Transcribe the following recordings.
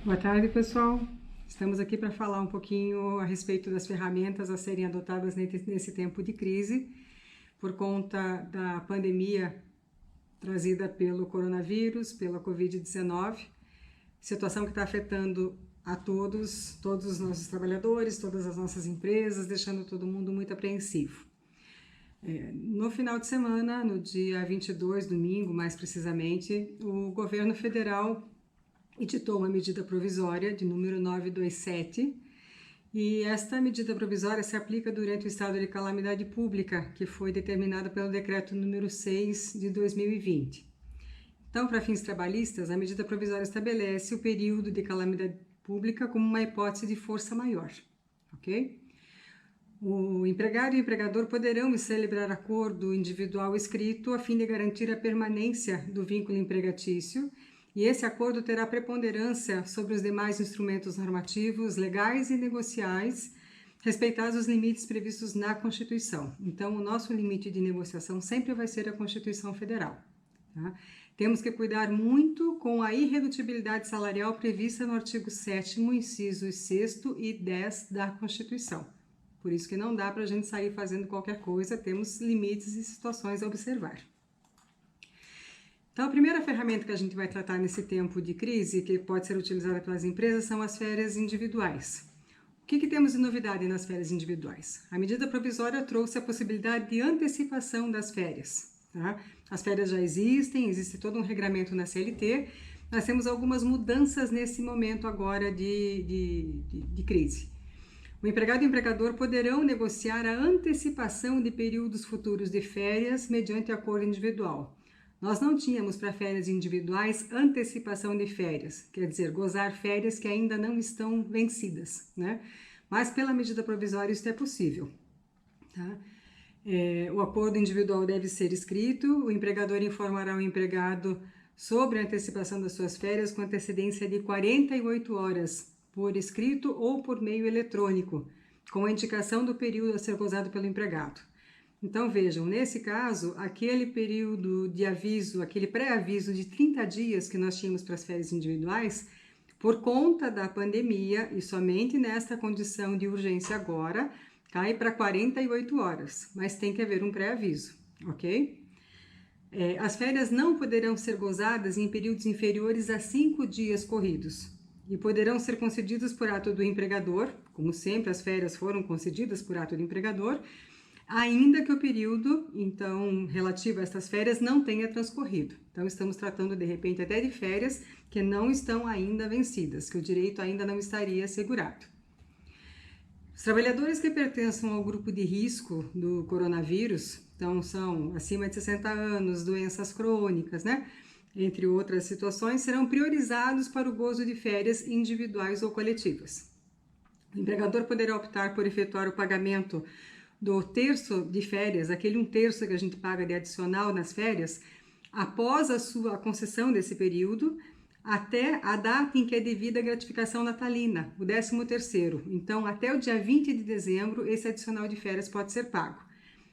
Boa tarde, pessoal. Estamos aqui para falar um pouquinho a respeito das ferramentas a serem adotadas nesse tempo de crise, por conta da pandemia trazida pelo coronavírus, pela Covid-19, situação que está afetando a todos os nossos trabalhadores, todas as nossas empresas, deixando todo mundo muito apreensivo. No final de semana, no dia 22, domingo mais precisamente, o governo federal editou uma medida provisória de número 927 e esta medida provisória se aplica durante o estado de calamidade pública que foi determinado pelo decreto número 6 de 2020. Então, para fins trabalhistas, a medida provisória estabelece o período de calamidade pública como uma hipótese de força maior, ok? O empregado e o empregador poderão celebrar acordo individual escrito a fim de garantir a permanência do vínculo empregatício. E esse acordo terá preponderância sobre os demais instrumentos normativos, legais e negociais, respeitados os limites previstos na Constituição. Então, o nosso limite de negociação sempre vai ser a Constituição Federal. Tá? Temos que cuidar muito com a irredutibilidade salarial prevista no artigo 7º, incisos 6º e 10 da Constituição. Por isso que não dá para a gente sair fazendo qualquer coisa, temos limites e situações a observar. Então, a primeira ferramenta que a gente vai tratar nesse tempo de crise, que pode ser utilizada pelas empresas, são as férias individuais. O que temos de novidade nas férias individuais? A medida provisória trouxe a possibilidade de antecipação das férias. Tá? As férias já existem, existe todo um regramento na CLT, nós temos algumas mudanças nesse momento agora de crise. O empregado e o empregador poderão negociar a antecipação de períodos futuros de férias mediante acordo individual. Nós não tínhamos para férias individuais antecipação de férias, quer dizer, gozar férias que ainda não estão vencidas, né? Mas pela medida provisória isso é possível. Tá? O acordo individual deve ser escrito, o empregador informará o empregado sobre a antecipação das suas férias com antecedência de 48 horas, por escrito ou por meio eletrônico, com a indicação do período a ser gozado pelo empregado. Então, vejam, nesse caso, aquele período de aviso, aquele pré-aviso de 30 dias que nós tínhamos para as férias individuais, por conta da pandemia e somente nesta condição de urgência agora, cai para 48 horas, mas tem que haver um pré-aviso, ok? As férias não poderão ser gozadas em períodos inferiores a 5 dias corridos e poderão ser concedidas por ato do empregador, como sempre as férias foram concedidas por ato do empregador, ainda que o período, então, relativo a estas férias não tenha transcorrido. Então, estamos tratando, de repente, até de férias que não estão ainda vencidas, que o direito ainda não estaria assegurado. Os trabalhadores que pertençam ao grupo de risco do coronavírus, então, são acima de 60 anos, doenças crônicas, né? Entre outras situações, serão priorizados para o gozo de férias individuais ou coletivas. O empregador poderá optar por efetuar o pagamento do terço de férias, aquele 1/3 que a gente paga de adicional nas férias, após a concessão desse período, até a data em que é devida a gratificação natalina, o 13º. Então, até o dia 20 de dezembro, esse adicional de férias pode ser pago.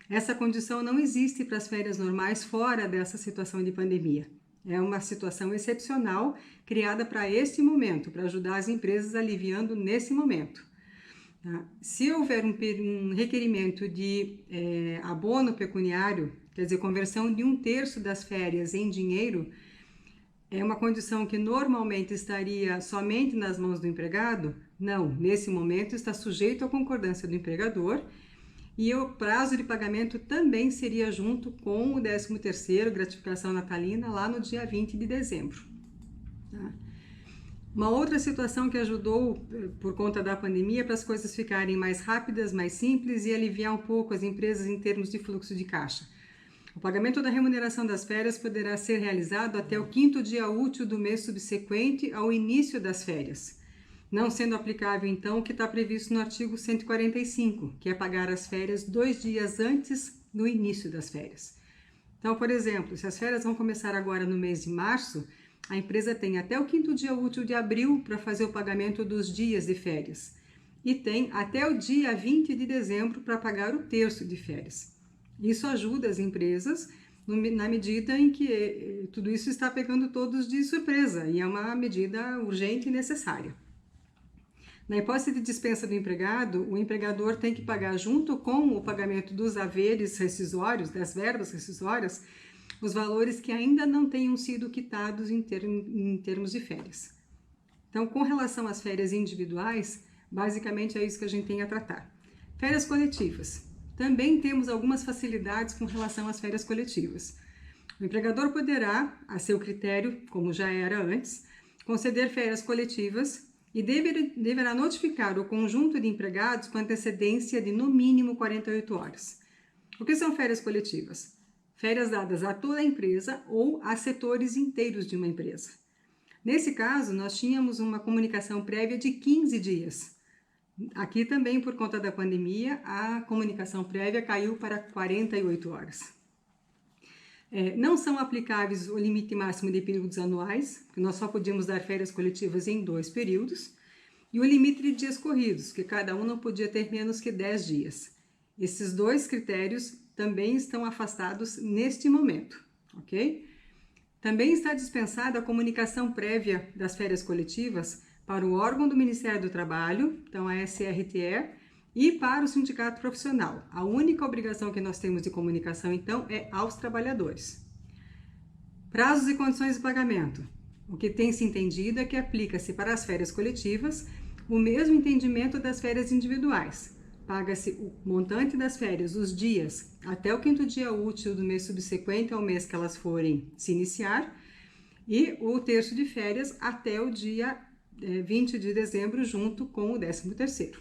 Essa condição não existe para as férias normais fora dessa situação de pandemia. É uma situação excepcional criada para este momento, para ajudar as empresas aliviando nesse momento. Se houver um requerimento de abono pecuniário, quer dizer, conversão de 1/3 das férias em dinheiro, é uma condição que normalmente estaria somente nas mãos do empregado? Não, nesse momento está sujeito à concordância do empregador e o prazo de pagamento também seria junto com o 13º, gratificação natalina, lá no dia 20 de dezembro. Tá? Uma outra situação que ajudou por conta da pandemia para as coisas ficarem mais rápidas, mais simples e aliviar um pouco as empresas em termos de fluxo de caixa. O pagamento da remuneração das férias poderá ser realizado até o 5º dia útil do mês subsequente ao início das férias, não sendo aplicável então o que está previsto no artigo 145, que é pagar as férias 2 dias antes do início das férias. Então, por exemplo, se as férias vão começar agora no mês de março, a empresa tem até o 5º dia útil de abril para fazer o pagamento dos dias de férias e tem até o dia 20 de dezembro para pagar o terço de férias. Isso ajuda as empresas na medida em que tudo isso está pegando todos de surpresa e é uma medida urgente e necessária. Na hipótese de dispensa do empregado, o empregador tem que pagar, junto com o pagamento dos haveres rescisórios, das verbas rescisórias, os valores que ainda não tenham sido quitados em termos de férias. Então, com relação às férias individuais, basicamente é isso que a gente tem a tratar. Férias coletivas. Também temos algumas facilidades com relação às férias coletivas. O empregador poderá, a seu critério, como já era antes, conceder férias coletivas e deverá notificar o conjunto de empregados com antecedência de no mínimo 48 horas. O que são férias coletivas? Férias dadas a toda a empresa ou a setores inteiros de uma empresa. Nesse caso, nós tínhamos uma comunicação prévia de 15 dias. Aqui também, por conta da pandemia, a comunicação prévia caiu para 48 horas. Não são aplicáveis o limite máximo de períodos anuais, que nós só podíamos dar férias coletivas em 2 períodos, e o limite de dias corridos, que cada um não podia ter menos que 10 dias. Esses 2 critérios também estão afastados neste momento, ok? Também está dispensada a comunicação prévia das férias coletivas para o órgão do Ministério do Trabalho, então a SRTE, e para o sindicato profissional. A única obrigação que nós temos de comunicação, então, é aos trabalhadores. Prazos e condições de pagamento. O que tem se entendido é que aplica-se para as férias coletivas o mesmo entendimento das férias individuais. Paga-se o montante das férias, os dias, até o 5º dia útil do mês subsequente ao mês que elas forem se iniciar, e o terço de férias até o dia 20 de dezembro, junto com o 13º.